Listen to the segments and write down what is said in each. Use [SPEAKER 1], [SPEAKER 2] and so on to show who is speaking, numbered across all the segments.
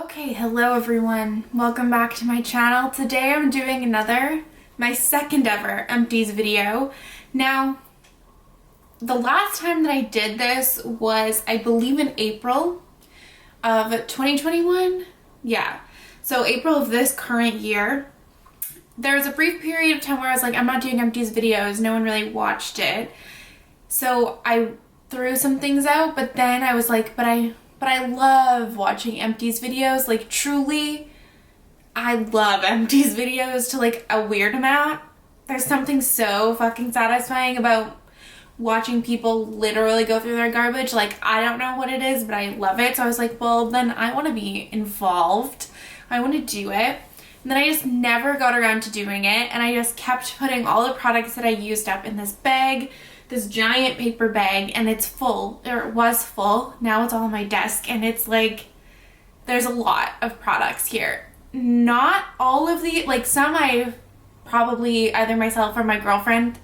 [SPEAKER 1] Okay, hello everyone. Welcome back to my channel. Today I'm doing my second ever Empties video. Now, the last time that I did this was, I believe, in April of 2021. Yeah, so April of this current year. There was a brief period of time where I was like, I'm not doing Empties videos. No one really watched it. So I threw some things out, but then I was like, but I love watching Empties videos. Like, truly, I love Empties videos to like a weird amount. There's something so fucking satisfying about watching people literally go through their garbage. Like, I don't know what it is, but I love it. So I was like, well, then I want to be involved. I want to do it. And then I just never got around to doing it. And I just kept putting all the products that I used up in this bag, this giant paper bag, and it's full, or it was full. Now it's all on my desk, and it's like, there's a lot of products here. Not all of the, like, some I probably either myself or my girlfriend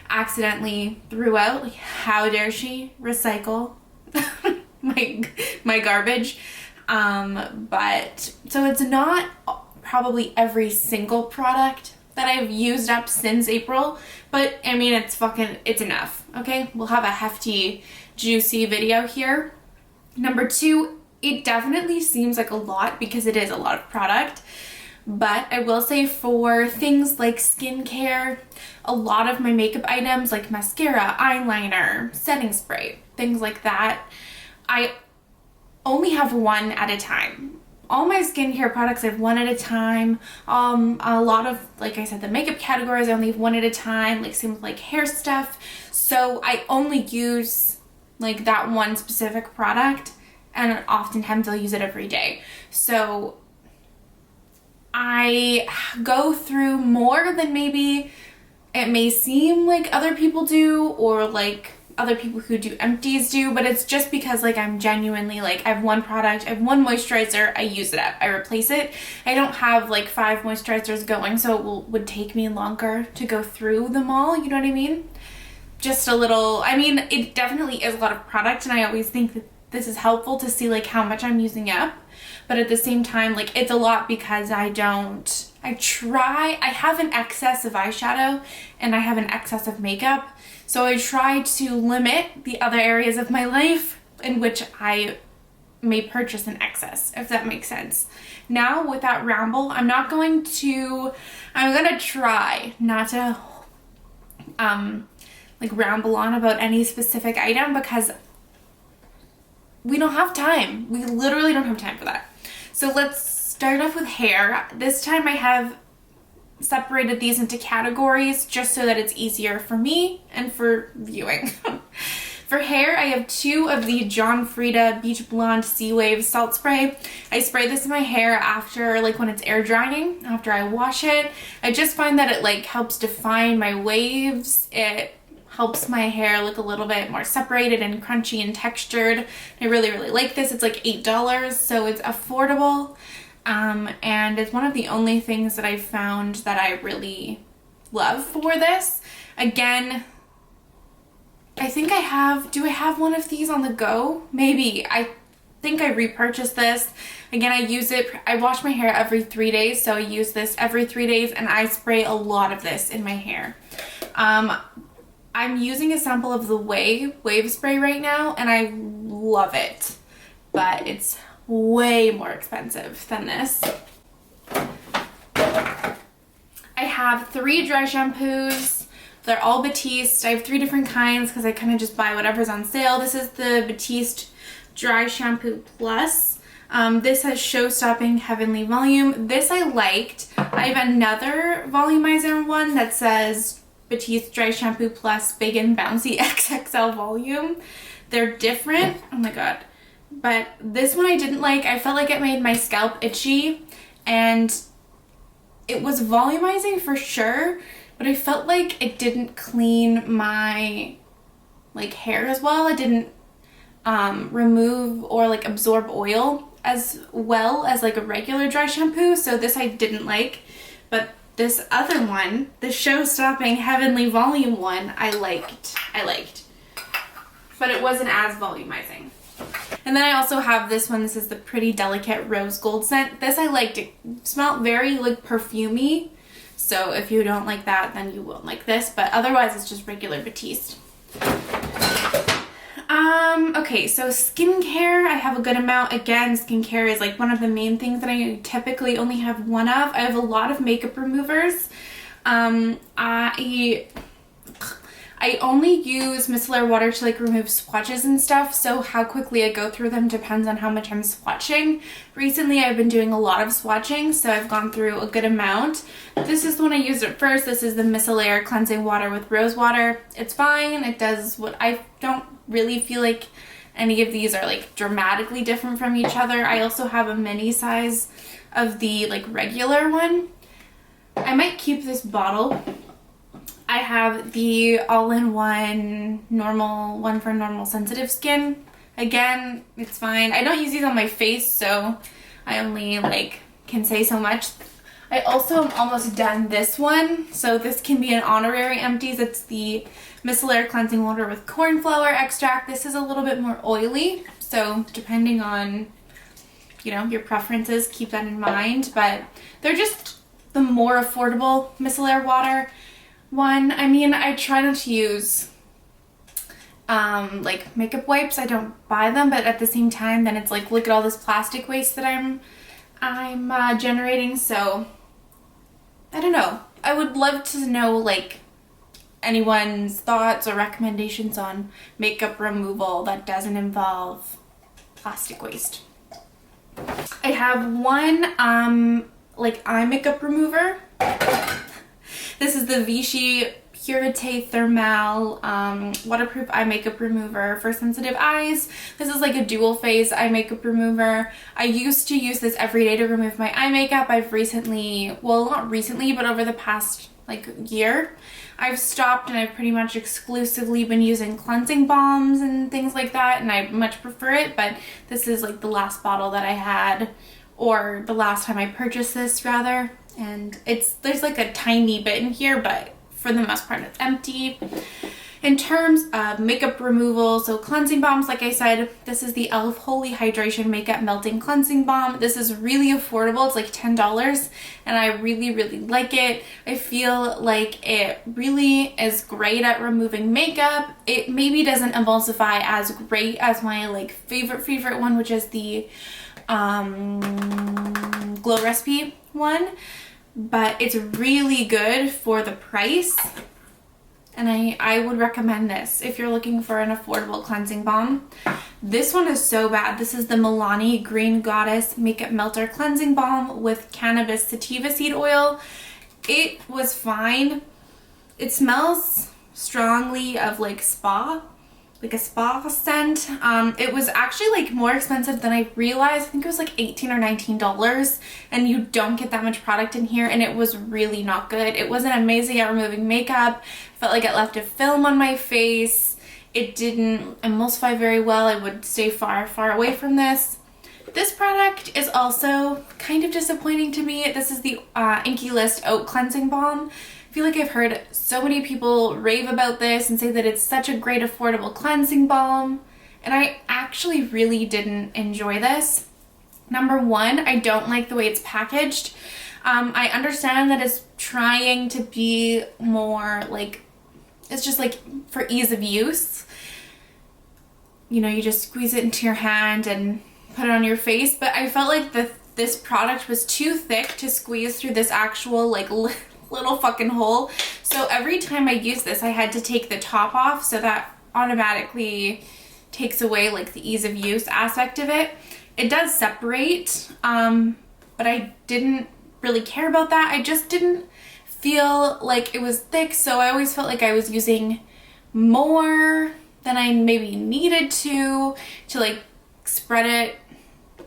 [SPEAKER 1] accidentally threw out. Like, how dare she recycle my garbage? But so it's not probably every single product that I've used up since April, but I mean, it's enough, okay? We'll have a hefty, juicy video here. Number two, it definitely seems like a lot because it is a lot of product, but I will say for things like skincare, a lot of my makeup items like mascara, eyeliner, setting spray, things like that, I only have one at a time. All my skincare products I have one at a time. A lot of, like I said, the makeup categories I only have one at a time, like same with like hair stuff. So I only use like that one specific product, and oftentimes I'll use it every day. So I go through more than maybe it may seem like other people do, or like other people who do Empties do, but it's just because like I'm genuinely like, I have one product, I have one moisturizer, I use it up, I replace it. I don't have like 5 moisturizers going, so it would take me longer to go through them all, you know what I mean? Just a little, I mean, it definitely is a lot of product, and I always think that this is helpful to see like how much I'm using up, but at the same time, like, it's a lot because I have an excess of eyeshadow and I have an excess of makeup. So I try to limit the other areas of my life in which I may purchase an excess, if that makes sense. Now, with that ramble, I'm gonna try not to like ramble on about any specific item because we don't have time. We literally don't have time for that. So let's start off with hair. This time I have separated these into categories just so that it's easier for me and for viewing. For hair, I have 2 of the John Frieda Beach Blonde Sea Wave Salt Spray. I spray this in my hair after, like, when it's air drying, after I wash it. I just find that it like helps define my waves. It helps my hair look a little bit more separated and crunchy and textured. I really, really like this. It's like $8, so it's affordable. And it's one of the only things that I've found that I really love for this. Again, I think do I have one of these on the go? Maybe. I think I repurchased this. Again, I use it, I wash my hair every 3 days, so I use this every 3 days, and I spray a lot of this in my hair. I'm using a sample of the wave spray right now, and I love it, but it's way more expensive than this. I have 3 dry shampoos. They're all Batiste. I have 3 different kinds because I kind of just buy whatever's on sale. This is the Batiste Dry Shampoo Plus. This has show-stopping heavenly volume. This I liked. I have another volumizer one that says Batiste Dry Shampoo Plus Big and Bouncy XXL Volume. They're different. Oh my god. But this one I didn't like. I felt like it made my scalp itchy, and it was volumizing for sure, but I felt like it didn't clean my like hair as well. It didn't remove or like absorb oil as well as like a regular dry shampoo, so this I didn't like. But this other one, the show-stopping heavenly volume one, I liked. But it wasn't as volumizing. And then I also have this one. This is the Pretty Delicate Rose Gold scent. This I liked. It smelled very like perfumey. So if you don't like that, then you won't like this. But otherwise, it's just regular Batiste. Okay, so skincare, I have a good amount. Again, skincare is like one of the main things that I typically only have one of. I have a lot of makeup removers. I only use micellar water to like remove swatches and stuff, so how quickly I go through them depends on how much I'm swatching. Recently I've been doing a lot of swatching, so I've gone through a good amount. This is the one I used at first. This is the Miscellaire cleansing water with rose water. It's fine. It does what I don't really feel like any of these are like dramatically different from each other. I also have a mini size of the like regular one. I might keep this bottle. I have the all-in-one normal one for normal sensitive skin. Again, it's fine. I don't use these on my face, so I only like can say so much. I also am almost done this one, so this can be an honorary Empties. It's the Miscellaire cleansing water with cornflower extract. This is a little bit more oily, so depending on, you know, your preferences, keep that in mind. But they're just the more affordable Miscellaire water one. I mean, I try not to use like makeup wipes. I don't buy them, but at the same time, then it's like, look at all this plastic waste that I'm generating. So I don't know. I would love to know like anyone's thoughts or recommendations on makeup removal that doesn't involve plastic waste. I have one like eye makeup remover. This is the Vichy Purité Thermal waterproof eye makeup remover for sensitive eyes. This is like a dual phase eye makeup remover. I used to use this every day to remove my eye makeup. I've recently, well, not recently, but over the past like year, I've stopped, and I've pretty much exclusively been using cleansing balms and things like that, and I much prefer it. But this is like the last bottle that I had, or the last time I purchased this rather. And there's like a tiny bit in here, but for the most part it's empty. In terms of makeup removal, so cleansing balms, like I said, this is the e.l.f. Holy Hydration Makeup Melting Cleansing Balm. This is really affordable. It's like $10, and I really, really like it. I feel like it really is great at removing makeup. It maybe doesn't emulsify as great as my like favorite one, which is the Glow Recipe one. But it's really good for the price, and I would recommend this if you're looking for an affordable cleansing balm. This one is so bad. This is the Milani Green Goddess Makeup Melter Cleansing Balm with cannabis sativa seed oil. It was fine. It smells strongly of like spa, like a spa scent. It was actually like more expensive than I realized. I think it was like $18 or $19, and you don't get that much product in here, and it was really not good. It wasn't amazing at removing makeup. I felt like it left a film on my face. It didn't emulsify very well. I would stay far away from this. This product is also kind of disappointing to me. This is the Inkey List Oat Cleansing Balm. I feel like I've heard so many people rave about this and say that it's such a great affordable cleansing balm, and I actually really didn't enjoy this. Number one, I don't like the way it's packaged. I understand that it's trying to be more like, it's just like for ease of use. You know, you just squeeze it into your hand and put it on your face, but I felt like this product was too thick to squeeze through this actual like little fucking hole. So every time I use this, I had to take the top off, so that automatically takes away like the ease of use aspect of it. It does separate, but I didn't really care about that. I just didn't feel like it was thick, so I always felt like I was using more than I maybe needed to like spread it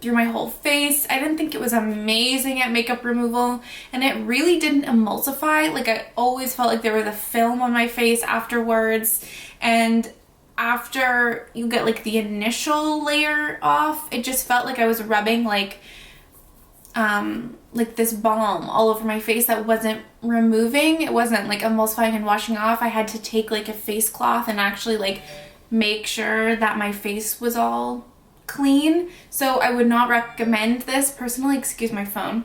[SPEAKER 1] through my whole face. I didn't think it was amazing at makeup removal, and it really didn't emulsify. Like, I always felt like there was a film on my face afterwards, and after you get like the initial layer off, it just felt like I was rubbing like this balm all over my face that wasn't removing. It wasn't like emulsifying and washing off. I had to take like a face cloth and actually like make sure that my face was all clean, so I would not recommend this personally. Excuse my phone.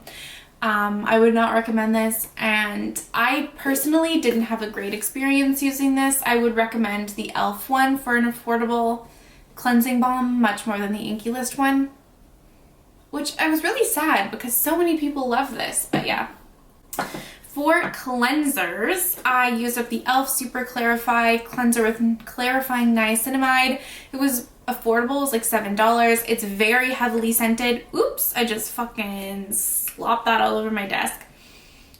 [SPEAKER 1] I would not recommend this, and I personally didn't have a great experience using this. I would recommend the e.l.f. one for an affordable cleansing balm much more than the Inkey List one, which I was really sad because so many people love this, but yeah. For cleansers, I used up the e.l.f. Super Clarify Cleanser with Clarifying Niacinamide. It was affordable, it was like $7. It's very heavily scented. Oops, I just fucking slopped that all over my desk.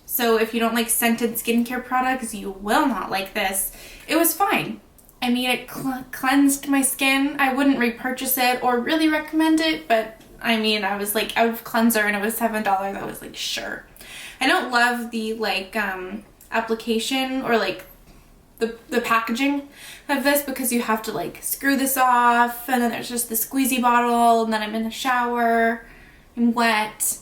[SPEAKER 1] So if you don't like scented skincare products, you will not like this. It was fine. I mean, it cleansed my skin. I wouldn't repurchase it or really recommend it, but I mean, I was like out of cleanser and it was $7. I was like, sure. I don't love the like application or like the packaging of this, because you have to like screw this off, and then there's just the squeezy bottle, and then I'm in the shower and wet.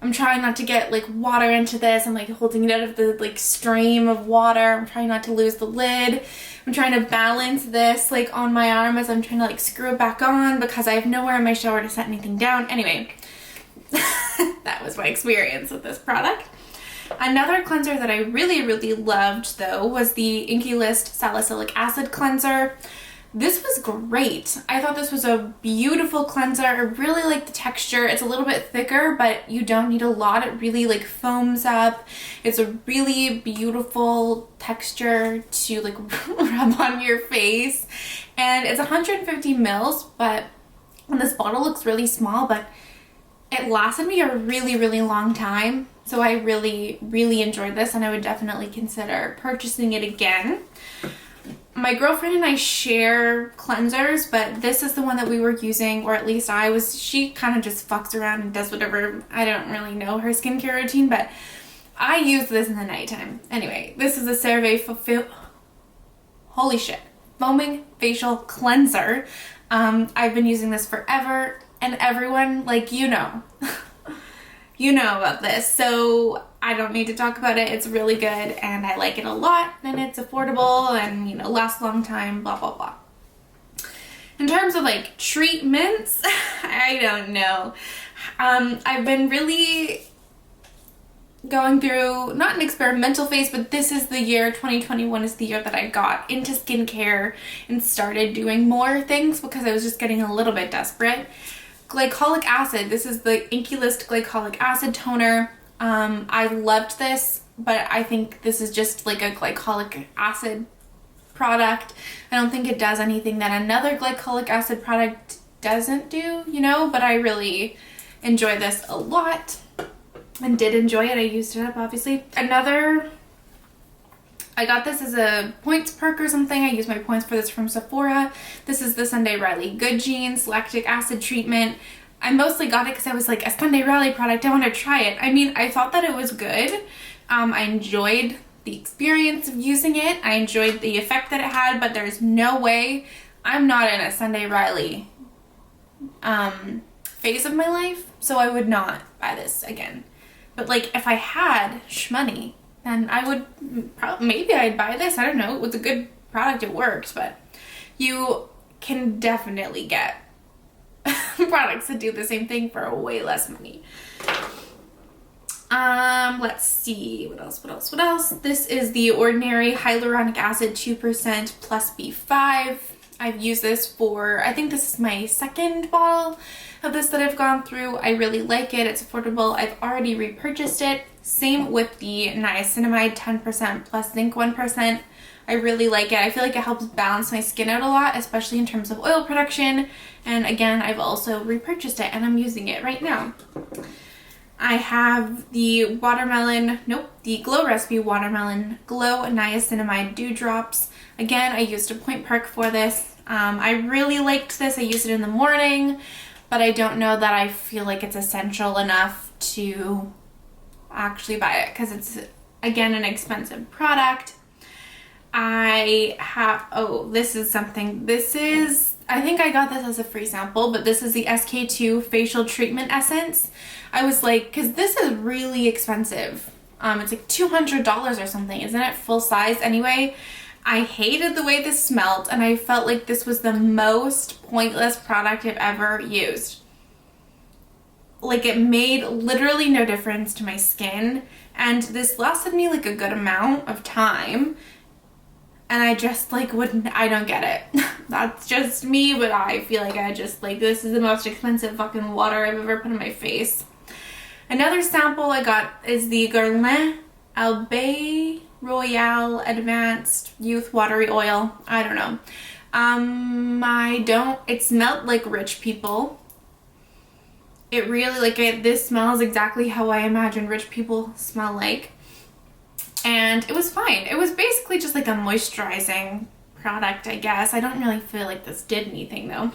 [SPEAKER 1] I'm trying not to get like water into this. I'm like holding it out of the like stream of water. I'm trying not to lose the lid. I'm trying to balance this like on my arm as I'm trying to like screw it back on, because I have nowhere in my shower to set anything down. Anyway, that was my experience with this product. Another cleanser that I really loved though was the Inkey List Salicylic Acid Cleanser. This was great. I thought this was a beautiful cleanser. I really like the texture. It's a little bit thicker, but you don't need a lot. It really like foams up. It's a really beautiful texture to like rub on your face. And it's 150 mils, but this bottle looks really small, but it lasted me a really long time. So I really enjoyed this, and I would definitely consider purchasing it again. My girlfriend and I share cleansers, but this is the one that we were using, or at least I was. She kind of just fucks around and does whatever. I don't really know her skincare routine, but I use this in the nighttime. Anyway, this is a CeraVe holy shit, foaming facial cleanser. I've been using this forever, and everyone, like, you know about this, so I don't need to talk about it. It's really good, and I like it a lot, and it's affordable, and you know, lasts a long time, blah blah blah. In terms of like treatments, I don't know. I've been really going through not an experimental phase, but this is the year, 2021 is the year that I got into skincare and started doing more things because I was just getting a little bit desperate. Glycolic Acid. This is the Inkey List Glycolic Acid Toner. I loved this, but I think this is just like a glycolic acid product. I don't think it does anything that another glycolic acid product doesn't do, you know, but I really enjoy this a lot and did enjoy it. I used it up, obviously. I got this as a points perk or something. I used my points for this from Sephora. This is the Sunday Riley Good Genes Lactic Acid Treatment. I mostly got it because I was like, a Sunday Riley product, I want to try it. I mean, I thought that it was good. I enjoyed the experience of using it. I enjoyed the effect that it had, but there's no way. I'm not in a Sunday Riley phase of my life, so I would not buy this again. But like, if I had shmoney, then I would maybe I'd buy this. I don't know. It was a good product. It works, but you can definitely get products that do the same thing for way less money. Let's see. What else? This is the Ordinary Hyaluronic Acid 2% plus B5. I've used this for, I think this is my second bottle of this that I've gone through. I really like it. It's affordable. I've already repurchased it. Same with the niacinamide 10% plus zinc 1%. I really like it. I feel like it helps balance my skin out a lot, especially in terms of oil production. And again, I've also repurchased it and I'm using it right now. I have the the Glow Recipe Watermelon Glow Niacinamide Dewdrops. Again, I used a point perk for this. I really liked this. I used it in the morning, but I don't know that I feel like it's essential enough to actually buy it because it's, again, an expensive product. I have, I think I got this as a free sample, but this is the SK2 Facial Treatment Essence. I was like, because this is really expensive. It's like $200 or something, isn't it? Full size anyway. I hated the way this smelled, and I felt like this was the most pointless product I've ever used. Like, it made literally no difference to my skin, and this lasted me like a good amount of time, and I just like I don't get it. That's just me, but I feel like I just like, this is the most expensive fucking water I've ever put on my face. Another sample I got is the Guerlain Albae Royale Advanced Youth Watery Oil. I don't know. It smelled like rich people. It really, like, this smells exactly how I imagine rich people smell like. And it was fine. It was basically just like a moisturizing product, I guess. I don't really feel like this did anything though.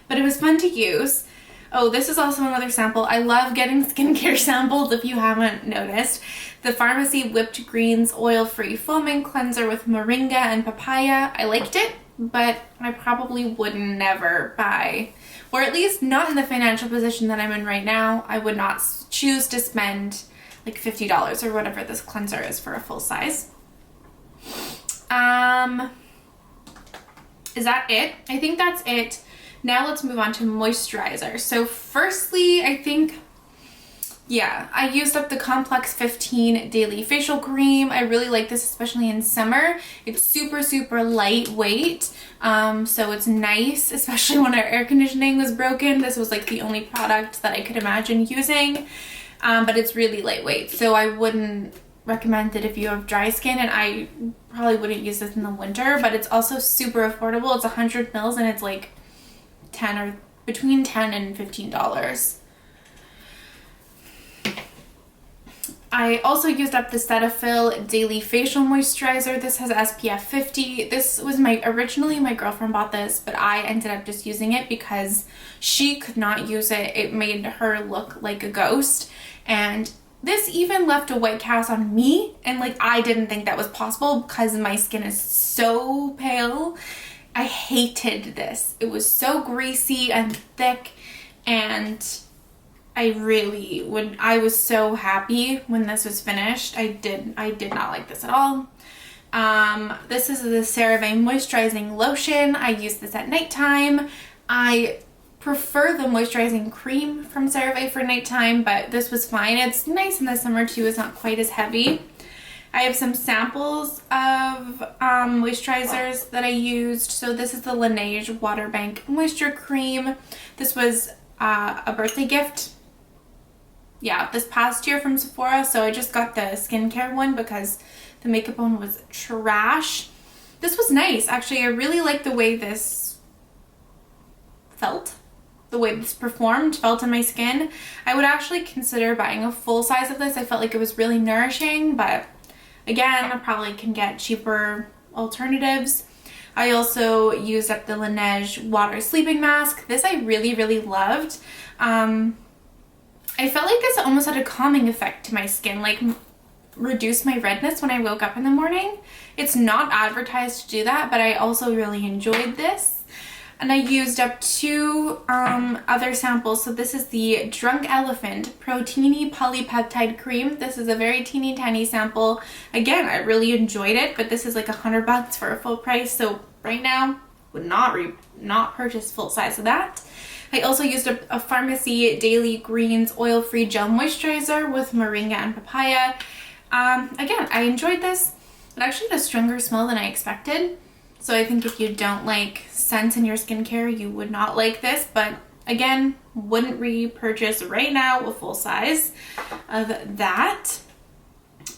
[SPEAKER 1] But it was fun to use. Oh, this is also another sample. I love getting skincare samples if you haven't noticed. The Pharmacy Whipped Greens Oil-Free Foaming Cleanser with Moringa and Papaya. I liked it, but I probably would never buy, or at least not in the financial position that I'm in right now. I would not choose to spend like $50 or whatever this cleanser is for a full size. Is that it? I think that's it. Now let's move on to moisturizer. So firstly, I think, yeah, I used up the Complex 15 Daily Facial Cream. I really like this, especially in summer. It's super, super lightweight. So it's nice, especially when our air conditioning was broken. This was like the only product that I could imagine using. But it's really lightweight. So I wouldn't recommend it if you have dry skin, and I probably wouldn't use this in the winter, but it's also super affordable. It's 100 mils and it's like between $10 and $15. I also used up the Cetaphil Daily Facial Moisturizer. This has SPF 50. This was originally my girlfriend bought this, but I ended up just using it because she could not use it. It made her look like a ghost, and this even left a white cast on me, and like, I didn't think that was possible because my skin is so pale. I hated this. It was so greasy and thick, and I was so happy when this was finished. I did not like this at all. This is the CeraVe Moisturizing Lotion. I use this at nighttime. I prefer the moisturizing cream from CeraVe for nighttime, but this was fine. It's nice in the summer too. It's not quite as heavy. I have some samples of moisturizers that I used. So this is the Laneige Water Bank Moisture Cream. This was a birthday gift, yeah, this past year from Sephora. So I just got the skincare one because the makeup one was trash. This was nice. Actually, I really like the way this felt. The way this felt on my skin. I would actually consider buying a full size of this. I felt like it was really nourishing, but again, I probably can get cheaper alternatives. I also used up the Laneige Water Sleeping Mask. This I really, really loved. I felt like this almost had a calming effect to my skin, like reduce my redness when I woke up in the morning. It's not advertised to do that, but I also really enjoyed this. And I used up two other samples. So this is the Drunk Elephant Proteiny Polypeptide Cream. This is a very teeny tiny sample. Again, I really enjoyed it, but this is like $100 for a full price. So right now, would not purchase full size of that. I also used up a Pharmacy Daily Greens Oil-Free Gel Moisturizer with Moringa and Papaya. Again, I enjoyed this. It actually had a stronger smell than I expected. So I think if you don't like scents in your skincare, you would not like this. But again, wouldn't repurchase right now a full size of that.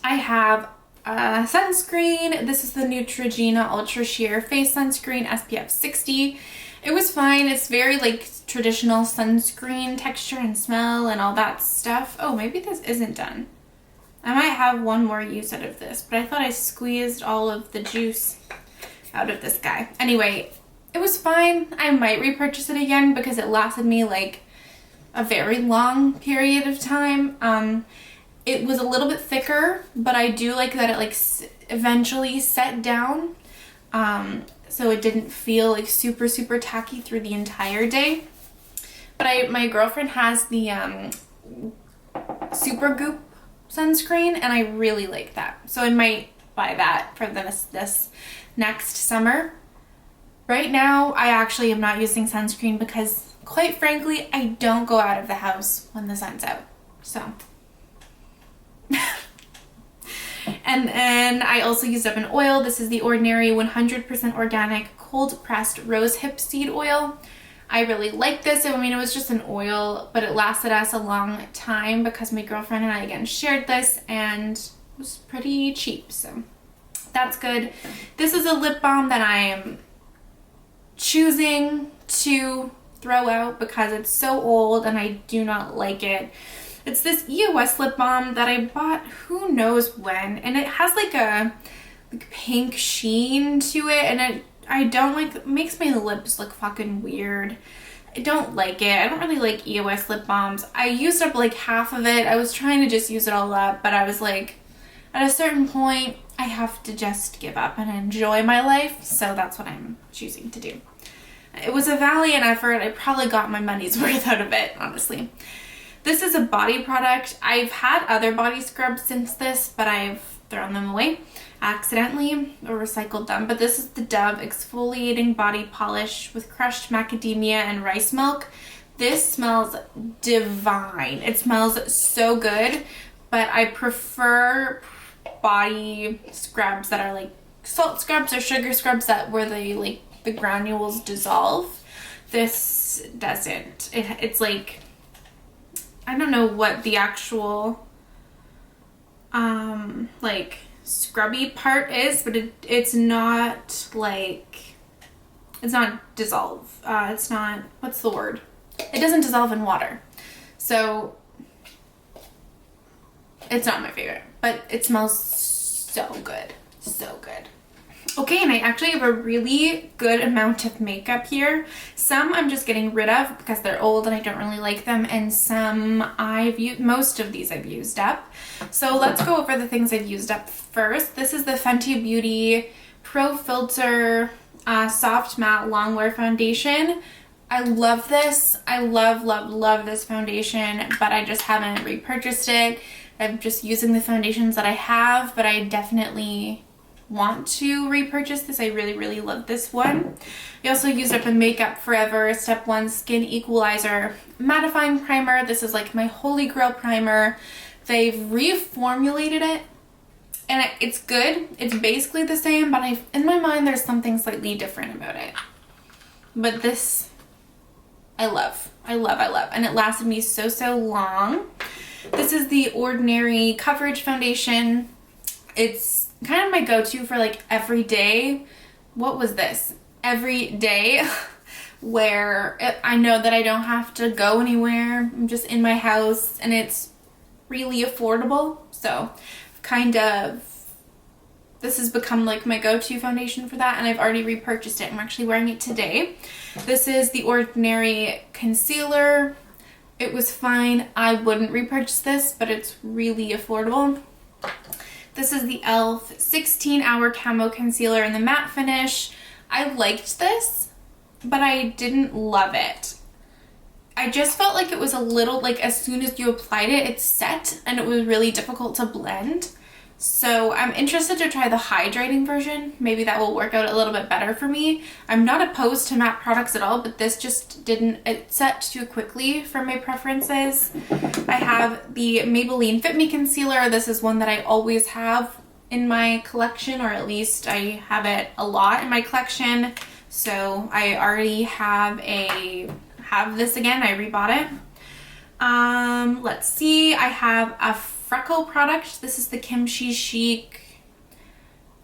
[SPEAKER 1] I have a sunscreen. This is the Neutrogena Ultra Sheer Face Sunscreen SPF 60. It was fine. It's very like traditional sunscreen texture and smell and all that stuff. Oh, maybe this isn't done. I might have one more use out of this, but I thought I squeezed all of the juice out of this guy. Anyway, it was fine. I might repurchase it again because it lasted me like a very long period of time. It was a little bit thicker, but I do like that it like eventually set down. So it didn't feel like super, super tacky through the entire day. But my girlfriend has the Supergoop sunscreen, and I really like that. So I might buy that for this next summer. Right now, I actually am not using sunscreen because, quite frankly, I don't go out of the house when the sun's out. So. And then I also used up an oil. This is the Ordinary 100% organic cold pressed rose hip seed oil. I really like this. I mean, it was just an oil, but it lasted us a long time because my girlfriend and I again shared this, and it was pretty cheap, so that's good. This is a lip balm that I am choosing to throw out because it's so old and I do not like it. It's this Eos lip balm that I bought who knows when, and it has like a pink sheen to it, and I don't like, it makes my lips look fucking weird. I don't like it. I don't really like Eos lip balms. I used up like half of it. I was trying to just use it all up, but I was like, at a certain point, I have to just give up and enjoy my life, so that's what I'm choosing to do. It was a valiant effort. I probably got my money's worth out of it, honestly. This is a body product. I've had other body scrubs since this, but I've thrown them away accidentally or recycled them. But this is the Dove Exfoliating Body Polish with crushed macadamia and rice milk. This smells divine. It smells so good, but I prefer body scrubs that are like salt scrubs or sugar scrubs where they like the granules dissolve. This doesn't. It's like, I don't know what the actual like scrubby part is, but it's not like, it's not dissolve. It's not, what's the word? It doesn't dissolve in water. So it's not my favorite, but it smells so good. So good. Okay, and I actually have a really good amount of makeup here. Some I'm just getting rid of because they're old and I don't really like them, and some most of these I've used up. So let's go over the things I've used up first. This is the Fenty Beauty Pro Filter Soft Matte Longwear Foundation. I love this. I love this foundation, but I just haven't repurchased it. I'm just using the foundations that I have, but I definitely want to repurchase this. I really love this one. I also used up a Makeup Forever Step 1 Skin Equalizer Mattifying Primer. This is like my holy grail primer. They've reformulated it and it's good. It's basically the same, but in my mind there's something slightly different about it. But this I love. And it lasted me so long. This is the Ordinary Coverage Foundation. It's kind of my go-to for like every day. What was this? Every day where I know that I don't have to go anywhere. I'm just in my house and it's really affordable. So kind of, this has become like my go-to foundation for that, and I've already repurchased it. I'm actually wearing it today. This is the Ordinary Concealer. It was fine. I wouldn't repurchase this, but it's really affordable. This is the e.l.f. 16-Hour Camo Concealer in the matte finish. I liked this, but I didn't love it. I just felt like it was a little, like as soon as you applied it, it set and it was really difficult to blend. So I'm interested to try the hydrating version. Maybe that will work out a little bit better for me. I'm not opposed to matte products at all, but this just didn't, it set too quickly for my preferences. I have the Maybelline Fit Me Concealer. This is one that I always have in my collection, or at least I have it a lot in my collection. So I already have this again. I rebought it. Let's see. I have a freckle product. This is the Kimchi Chic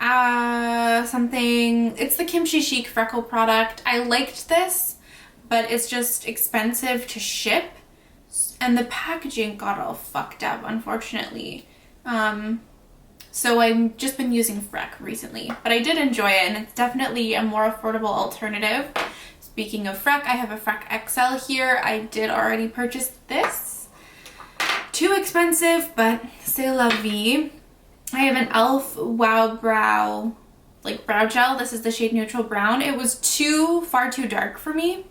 [SPEAKER 1] something. It's the Kimchi Chic freckle product. I liked this, but it's just expensive to ship, and the packaging got all fucked up, unfortunately. So I've just been using Freck recently, but I did enjoy it, and it's definitely a more affordable alternative. Speaking of Freck, I have a Freck XL here. I did already purchase this. Too expensive, but c'est la vie. I have an e.l.f. Wow Brow, like brow gel. This is the shade Neutral Brown. It was far too dark for me.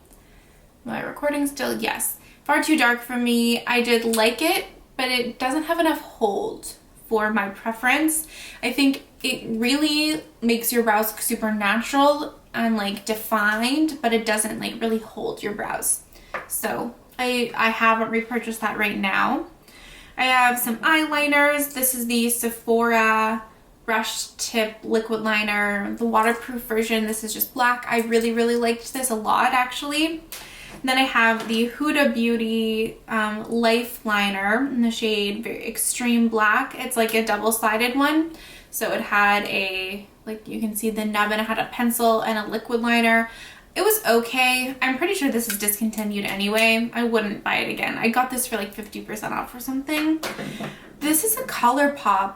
[SPEAKER 1] Am I recording still? Yes. Far too dark for me. I did like it, but it doesn't have enough hold for my preference. I think it really makes your brows look super natural and like defined, but it doesn't like really hold your brows. So I haven't repurchased that right now. I have some eyeliners. This is the Sephora brush tip liquid liner, the waterproof version. This is just black. I really liked this a lot actually. And then I have the Huda Beauty Life Liner in the shade very Extreme Black. It's like a double-sided one. So it had a, like you can see the nub, and it had a pencil and a liquid liner. It was okay. I'm pretty sure this is discontinued anyway. I wouldn't buy it again. I got this for like 50% off or something. This is a ColourPop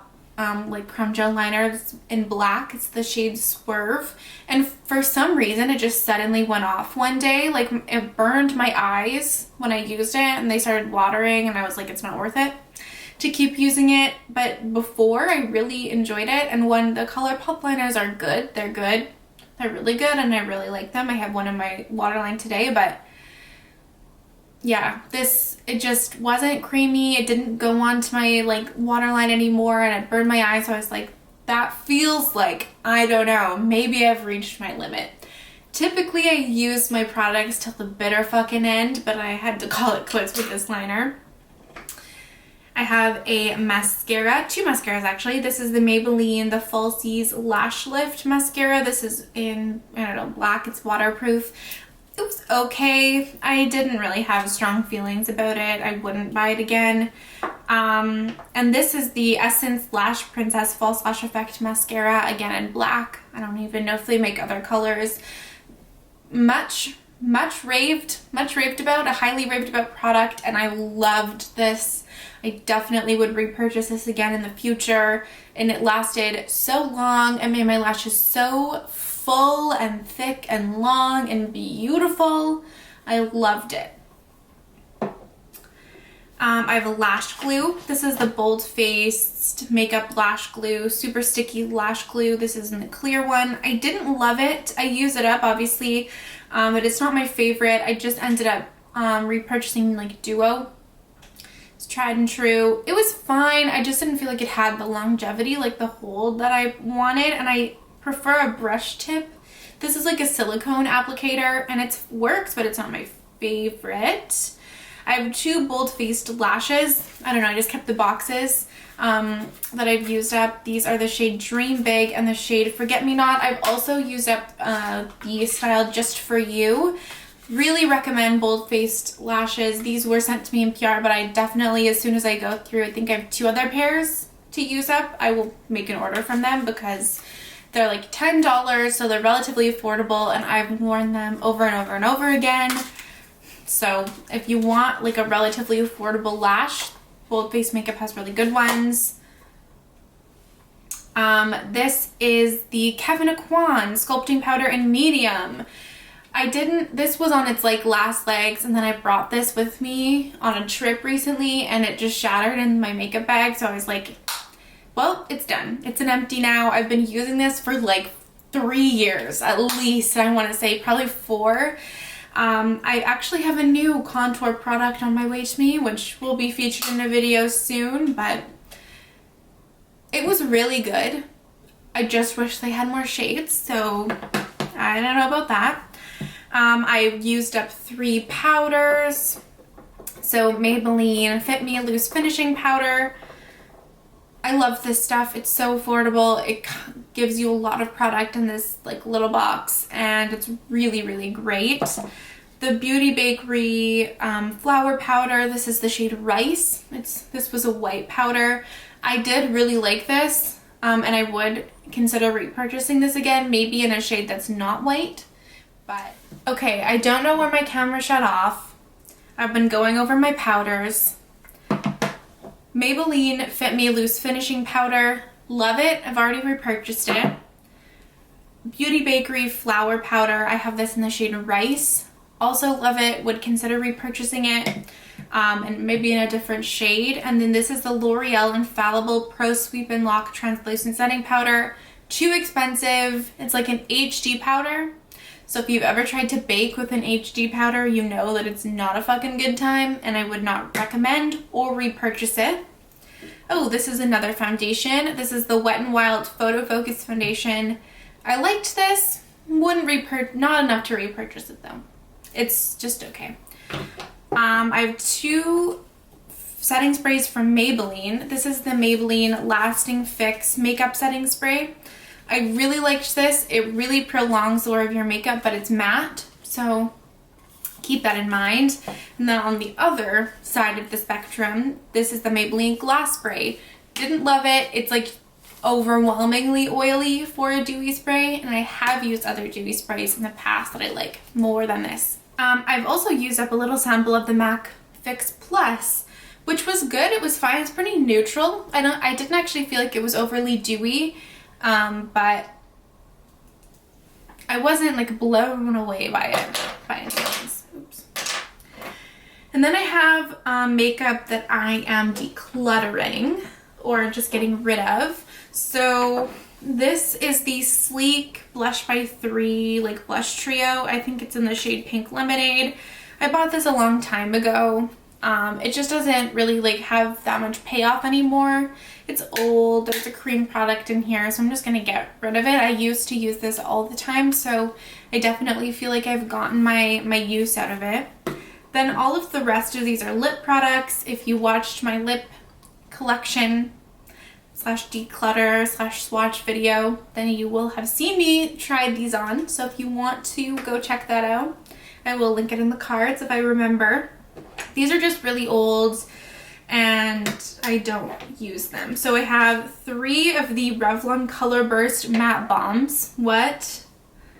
[SPEAKER 1] like creme gel liner. It's in black. It's the shade Swerve, and for some reason it just suddenly went off one day. Like it burned my eyes when I used it, and they started watering, and I was like, it's not worth it to keep using it. But before, I really enjoyed it, and when the ColourPop liners are good, they're good. They're really good, and I really like them. I have one in my waterline today, but yeah, it just wasn't creamy. It didn't go onto my like waterline anymore, and it burned my eyes. So I was like, that feels like, I don't know, maybe I've reached my limit. Typically I use my products till the bitter fucking end, but I had to call it quits with this liner. I have a mascara, two mascaras actually. This is the Maybelline, the Falsies Lash Lift Mascara. This is in, I don't know, black. It's waterproof. It was okay. I didn't really have strong feelings about it. I wouldn't buy it again. And this is the Essence Lash Princess False Lash Effect Mascara, again in black. I don't even know if they make other colors. Much raved about, a highly raved about product, and I loved this. I definitely would repurchase this again in the future, and it lasted so long and made my lashes so full and thick and long and beautiful. I loved it. I have a lash glue. This is the Bold Faced Makeup Lash Glue, super sticky lash glue. This is in the clear one. I didn't love it. I use it up obviously, but it's not my favorite. I just ended up repurchasing like Duo. It's tried and true. It was fine. I just didn't feel like it had the longevity, like the hold that I wanted, and I prefer a brush tip. This is like a silicone applicator, and it works, but it's not my favorite. I have two Bold Faced lashes. I don't know, I just kept the boxes that I've used up. These are the shade Dream Big and the shade Forget Me Not. I've also used up the style Just For You. Really recommend Bold Faced lashes. These were sent to me in PR, but I definitely, as soon as I go through, I think I have two other pairs to use up, I will make an order from them because they're like $10, so they're relatively affordable, and I've worn them over and over and over again. So if you want like a relatively affordable lash, Bold Faced Makeup has really good ones. This is the Kevyn Aucoin Sculpting Powder in Medium. This was on its like last legs, and then I brought this with me on a trip recently, and it just shattered in my makeup bag, so I was like, well, it's done. It's an empty now. I've been using this for like 3 years at least, and I want to say probably 4. I actually have a new contour product on my way to me, which will be featured in a video soon, but it was really good. I just wish they had more shades, so I don't know about that. I used up 3 powders. So Maybelline Fit Me Loose Finishing Powder. I love this stuff. It's so affordable. It gives you a lot of product in this like little box, and it's really great. The Beauty Bakery flour powder. This is the shade Rice. This was a white powder. I did really like this, and I would consider repurchasing this again, maybe in a shade that's not white. But okay, I don't know where my camera shut off. I've been going over my powders. Maybelline Fit Me Loose Finishing Powder. Love it. I've already repurchased it. Beauty Bakery Flour Powder. I have this in the shade Rice. Also love it. Would consider repurchasing it. And maybe in a different shade. And then this is the L'Oreal Infallible Pro Sweep and Lock Translucent Setting Powder. Too expensive. It's like an HD powder. So if you've ever tried to bake with an HD powder, you know that it's not a fucking good time, and I would not recommend or repurchase it. Oh, this is another foundation. This is the Wet n Wild Photo Focus Foundation. I liked this. Not enough to repurchase it though. It's just okay. I have two setting sprays from Maybelline. This is the Maybelline Lasting Fix Makeup Setting Spray. I really liked this. It really prolongs the wear of your makeup, but it's matte, so keep that in mind. And then on the other side of the spectrum, this is the Maybelline Glass Spray. Didn't love it. It's like overwhelmingly oily for a dewy spray, and I have used other dewy sprays in the past that I like more than this. I've also used up a little sample of the MAC Fix Plus, which was good. It was fine. It's pretty neutral. I didn't actually feel like it was overly dewy, but I wasn't like blown away by it by any means. Oops. And then I have makeup that I am decluttering or just getting rid of. So this is the Sleek Blush by 3 like blush trio. I think it's in the shade Pink Lemonade. I bought this a long time ago. It just doesn't really like have that much payoff anymore. It's old. There's a cream product in here, so I'm just gonna get rid of it. I used to use this all the time, so I definitely feel like I've gotten my use out of it. Then all of the rest of these are lip products. If you watched my lip collection / declutter / swatch video, then you will have seen me try these on. So if you want to go check that out, I will link it in the cards if I remember. These are just really old and I don't use them. So I have 3 of the Revlon Color Burst Matte Bombs. What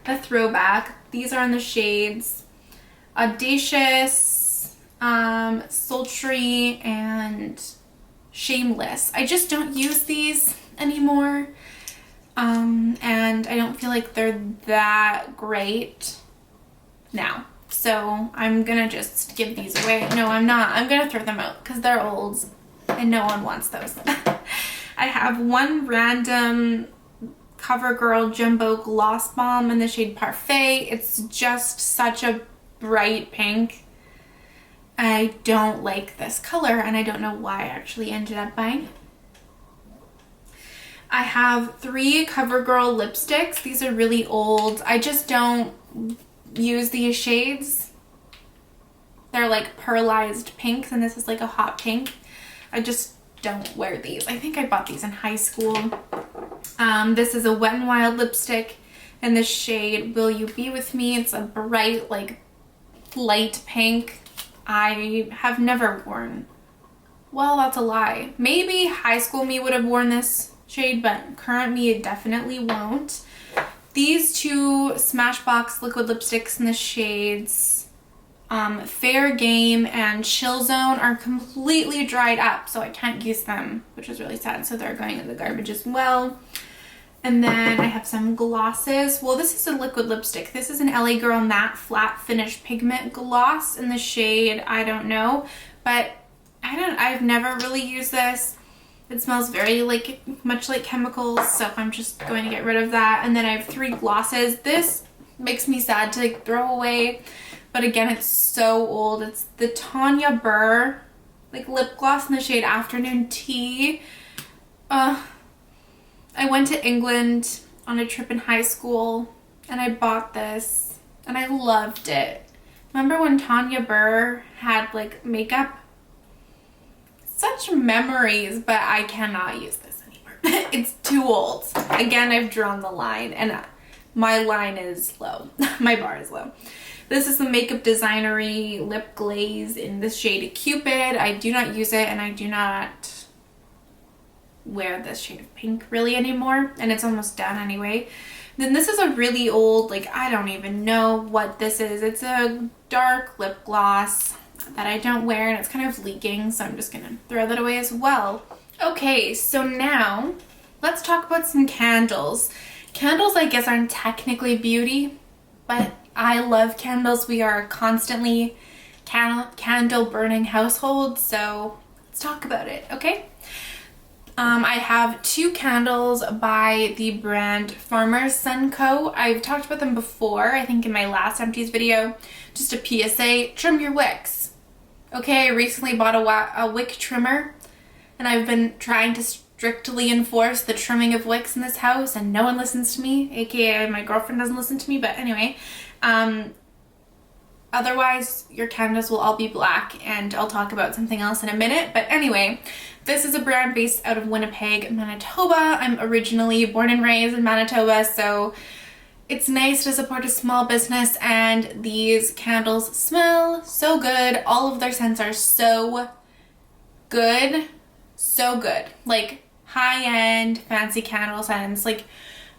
[SPEAKER 1] a throwback. These are in the shades Audacious, Sultry, and Shameless. I just don't use these anymore, and I don't feel like they're that great now. So I'm gonna just give these away. No, I'm not. I'm gonna throw them out because they're old and no one wants those. I have one random CoverGirl Jumbo Gloss Balm in the shade Parfait. It's just such a bright pink. I don't like this color and I don't know why I actually ended up buying it. I have 3 CoverGirl lipsticks. These are really old. I just don't use these shades. They're like pearlized pinks and this is like a hot pink. I just don't wear these. I think I bought these in high school. This is a Wet n Wild lipstick in the shade Will You Be With Me. It's a bright like light pink. I have never worn, well, that's a lie. Maybe high school me would have worn this shade, but current me definitely won't. These 2 Smashbox liquid lipsticks in the shades Fair Game and Chill Zone are completely dried up, so I can't use them, which is really sad. So they're going in the garbage as well. And then I have some glosses. Well, this is a liquid lipstick. This is an LA Girl Matte Flat Finish Pigment Gloss in the shade, I don't know, but I've never really used this. It smells very much like chemicals, so I'm just going to get rid of that. And then I have 3 glosses. This makes me sad to throw away, but again, it's so old. It's the Tanya Burr lip gloss in the shade Afternoon Tea. I went to England on a trip in high school and I bought this and I loved it. Remember when Tanya Burr had makeup? Such memories, but I cannot use this anymore. It's too old. Again, I've drawn the line and my line is low. My bar is low. This is the Makeup Designery Lip Glaze in the shade Cupid. I do not use it and I do not wear this shade of pink really anymore, and it's almost done anyway. Then this is a really old, I don't even know what this is. It's a dark lip gloss that I don't wear and it's kind of leaking, so I'm just gonna throw that away as well. Okay, so now let's talk about some candles. Candles, I guess, aren't technically beauty, but I love candles. We are a constantly candle burning household, so let's talk about it, okay? I have 2 candles by the brand Farmer's Sun Co. I've talked about them before, I think in my last Empties video. Just a PSA, trim your wicks. Okay, I recently bought a wick trimmer and I've been trying to strictly enforce the trimming of wicks in this house, and no one listens to me, aka my girlfriend doesn't listen to me. But anyway, otherwise your candles will all be black, and I'll talk about something else in a minute. But anyway, this is a brand based out of Winnipeg, Manitoba. I'm originally born and raised in Manitoba, so it's nice to support a small business, and these candles smell so good. All of their scents are so good. So good. Like high-end fancy candle scents, like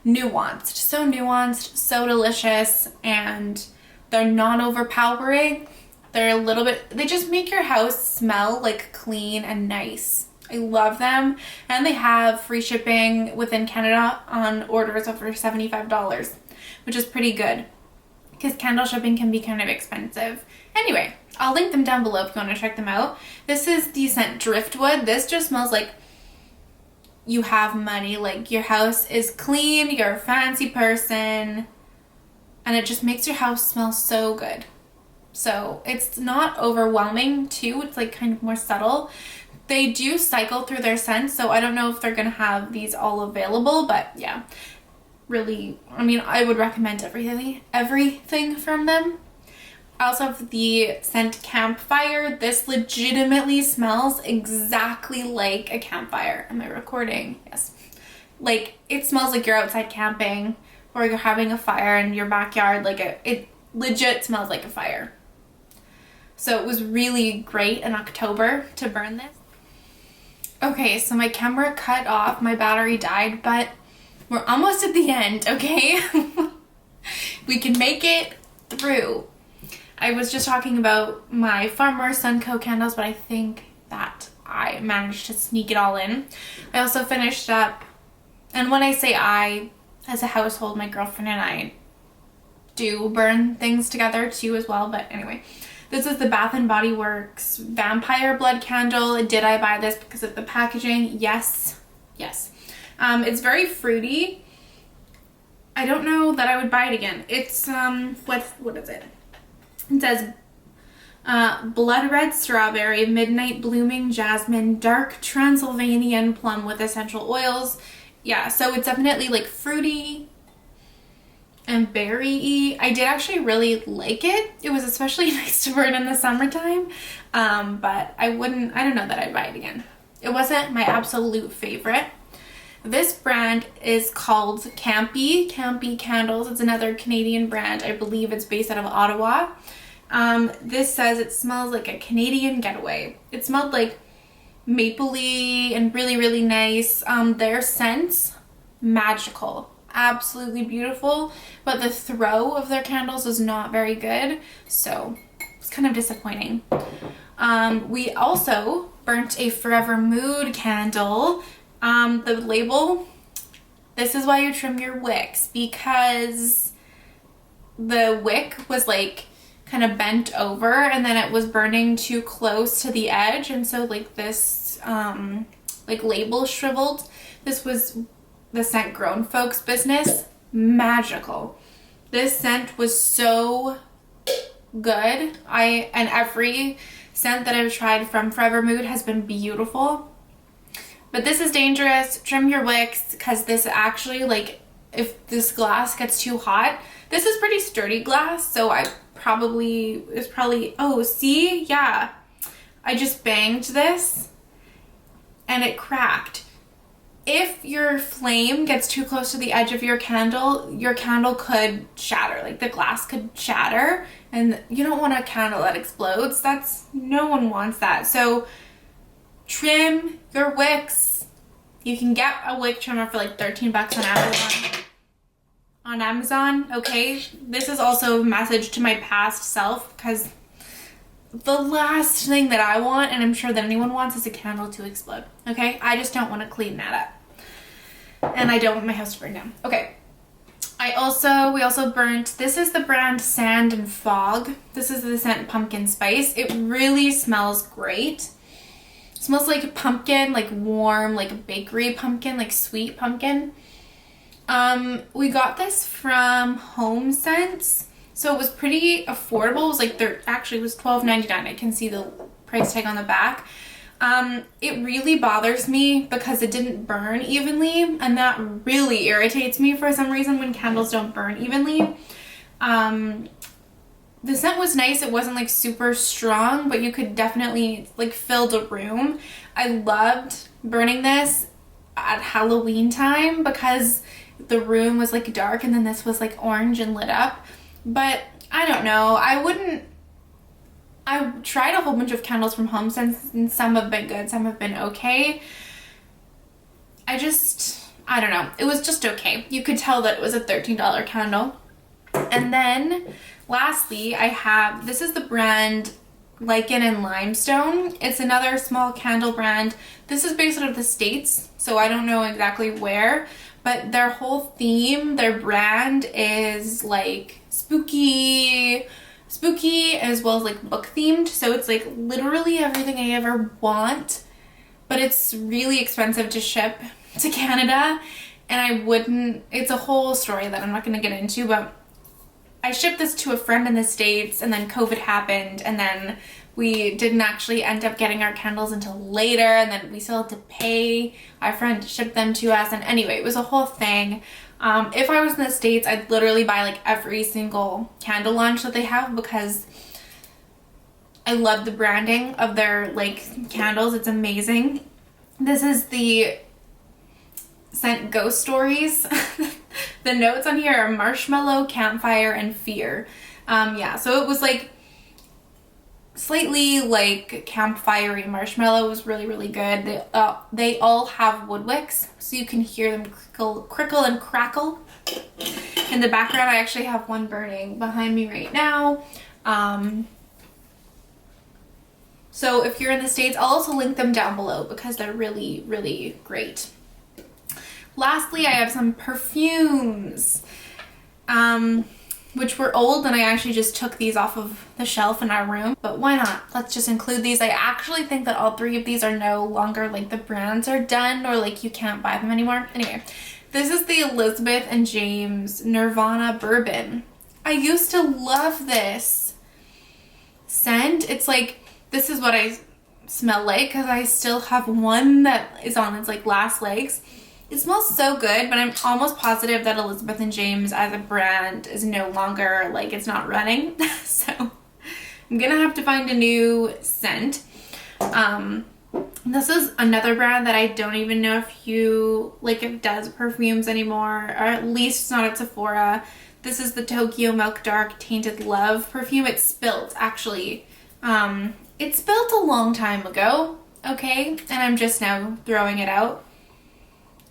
[SPEAKER 1] nuanced. So nuanced, so delicious, and they're not overpowering. They're a little bit, they just make your house smell like clean and nice. I love them, and they have free shipping within Canada on orders over $75, which is pretty good because candle shipping can be kind of expensive. Anyway, I'll link them down below if you want to check them out. This is the scent Driftwood. This just smells like you have money, like your house is clean, you're a fancy person, and it just makes your house smell so good. So it's not overwhelming too, it's like kind of more subtle. They do cycle through their scents, so I don't know if they're gonna have these all available, but yeah, really, I mean, I would recommend everything from them. I also have the scent Campfire. This legitimately smells exactly like a campfire. Am I recording? Yes. Like, it smells like you're outside camping, or you're having a fire in your backyard. Like, it legit smells like a fire. So it was really great in October to burn this. Okay, so my camera cut off, my battery died, but we're almost at the end, okay? We can make it through. I was just talking about my Farmer Sunco candles, but I think that I managed to sneak it all in. I also finished up, and when I say I, as a household, my girlfriend and I do burn things together too as well, but anyway. This is the Bath & Body Works Vampire Blood Candle. Did I buy this because of the packaging? Yes. Yes. It's very fruity. I don't know that I would buy it again. It's, what is it? It says Blood Red Strawberry, Midnight Blooming Jasmine, Dark Transylvanian Plum with essential oils. Yeah, so it's definitely like fruity and berry-y. I did actually really like it. It was especially nice to burn in the summertime, but I don't know that I'd buy it again. It wasn't my absolute favorite. This brand is called Campy Candles. It's another Canadian brand. I believe it's based out of Ottawa. This says it smells like a Canadian getaway. It smelled like mapley and really, really nice. Their scents, magical. Absolutely beautiful, but the throw of their candles was not very good, so it's kind of disappointing. We also burnt a Forever Mood candle. The label, this is why you trim your wicks, because the wick was like kind of bent over and then it was burning too close to the edge, and so like this like label shriveled. This was the scent Grown Folks Business. Magical. This scent was so good. And every scent that I've tried from Forever Mood has been beautiful. But this is dangerous. Trim your wicks, because this actually, like, if this glass gets too hot, this is pretty sturdy glass, so oh, see? Yeah. I just banged this and it cracked. If your flame gets too close to the edge of your candle could shatter. Like, the glass could shatter, and you don't want a candle that explodes. No one wants that. So trim your wicks. You can get a wick trimmer for like $13 on Amazon. Okay, this is also a message to my past self, because the last thing that I want, and I'm sure that anyone wants, is a candle to explode. Okay, I just don't want to clean that up, and I don't want my house to burn down. Okay, we also burnt, this is the brand Sand and Fog. This is the scent Pumpkin Spice. It really smells great. It smells like pumpkin, like warm, like bakery pumpkin, like sweet pumpkin. We got this from Home Sense, so it was pretty affordable. It was like, actually it was $12.99. I can see the price tag on the back. It really bothers me because it didn't burn evenly, and that really irritates me for some reason when candles don't burn evenly. The scent was nice. It wasn't like super strong, but you could definitely like fill the room. I loved burning this at Halloween time because the room was like dark and then this was like orange and lit up. But I don't know. I tried a whole bunch of candles from home since, and some have been good, some have been okay. I don't know. It was just okay. You could tell that it was a $13 candle. And then lastly, this is the brand Lycan and Limestone. It's another small candle brand. This is based out of the States, so I don't know exactly where, but their whole theme, their brand is like spooky as well as like book themed. So it's like literally everything I ever want, but it's really expensive to ship to Canada, and it's a whole story that I'm not going to get into, but I shipped this to a friend in the States, and then COVID happened, and then we didn't actually end up getting our candles until later, and then we still had to pay our friend to ship them to us, and anyway, it was a whole thing. If I was in the States, I'd literally buy like every single candle launch that they have because I love the branding of their like candles. It's amazing. This is the scent Ghost Stories. The notes on here are marshmallow, campfire, and fear. Yeah, so it was like slightly like campfire-y marshmallow. Was really, really good. They all have wood wicks, so you can hear them crickle and crackle. In the background, I actually have one burning behind me right now. So if you're in the States, I'll also link them down below because they're really, really great. Lastly, I have some perfumes, which were old, and I actually just took these off of the shelf in our room. But why not? Let's just include these. I actually think that all three of these are no longer, like the brands are done or like you can't buy them anymore. Anyway, this is the Elizabeth and James Nirvana Bourbon. I used to love this scent. It's like, this is what I smell like because I still have one that is on its like last legs. It smells so good, but I'm almost positive that Elizabeth and James as a brand is no longer, like, it's not running. So I'm gonna have to find a new scent. This is another brand that I don't even know if it does perfumes anymore, or at least it's not at Sephora. This is the Tokyo Milk Dark Tainted Love perfume. It spilt, actually. It spilt a long time ago, okay? And I'm just now throwing it out.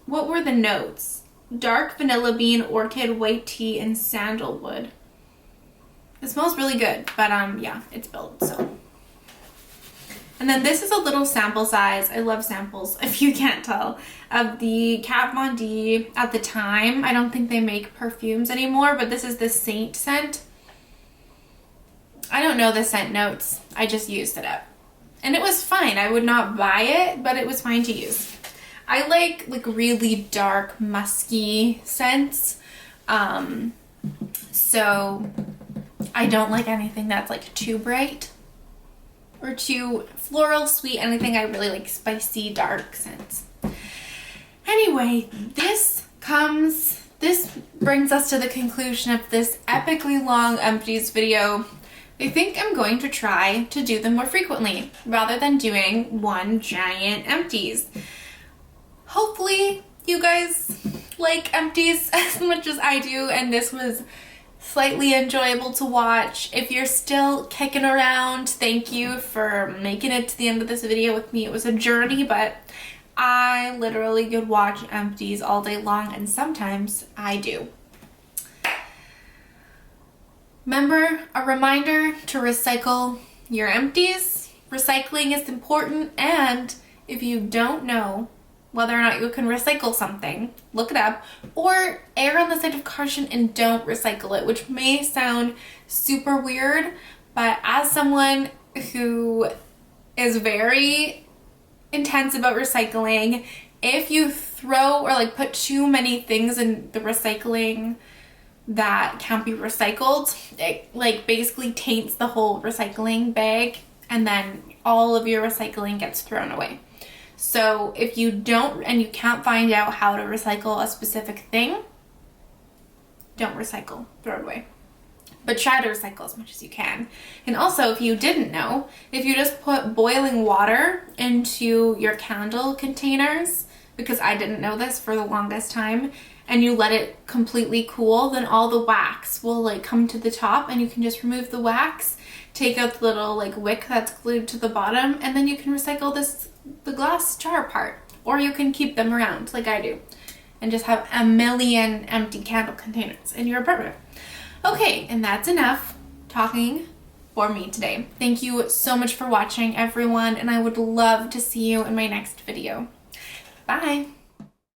[SPEAKER 1] What were the notes? Dark vanilla bean, orchid, white tea, and sandalwood. It smells really good, but yeah, it's spilled, so. And then this is a little sample size. I love samples, if you can't tell, of the Kat Von D at the time. I don't think they make perfumes anymore, but this is the Saint scent. I don't know the scent notes. I just used it up. And it was fine. I would not buy it, but it was fine to use. I like really dark, musky scents. So I don't like anything that's like too bright or too floral, sweet, anything. I really like spicy, dark scents. Anyway, this brings us to the conclusion of this epically long Empties video. I think I'm going to try to do them more frequently rather than doing one giant Empties. Hopefully you guys like Empties as much as I do, and this was slightly enjoyable to watch. If you're still kicking around, thank you for making it to the end of this video with me. It was a journey, but I literally could watch Empties all day long, and sometimes I do. Remember, a reminder to recycle your Empties. Recycling is important, and if you don't know whether or not you can recycle something, look it up, or err on the side of caution and don't recycle it, which may sound super weird, but as someone who is very intense about recycling, if you throw or like put too many things in the recycling that can't be recycled, it like basically taints the whole recycling bag, and then all of your recycling gets thrown away. So if you don't and you can't find out how to recycle a specific thing, don't recycle, throw it away. But try to recycle as much as you can. And also, if you didn't know, if you just put boiling water into your candle containers, because I didn't know this for the longest time, and you let it completely cool, then all the wax will like come to the top and you can just remove the wax, take out the little like wick that's glued to the bottom, and then you can recycle the glass jar part. Or you can keep them around like I do and just have a million empty candle containers in your apartment. Okay, and that's enough talking for me today. Thank you so much for watching, everyone, and I would love to see you in my next video. Bye!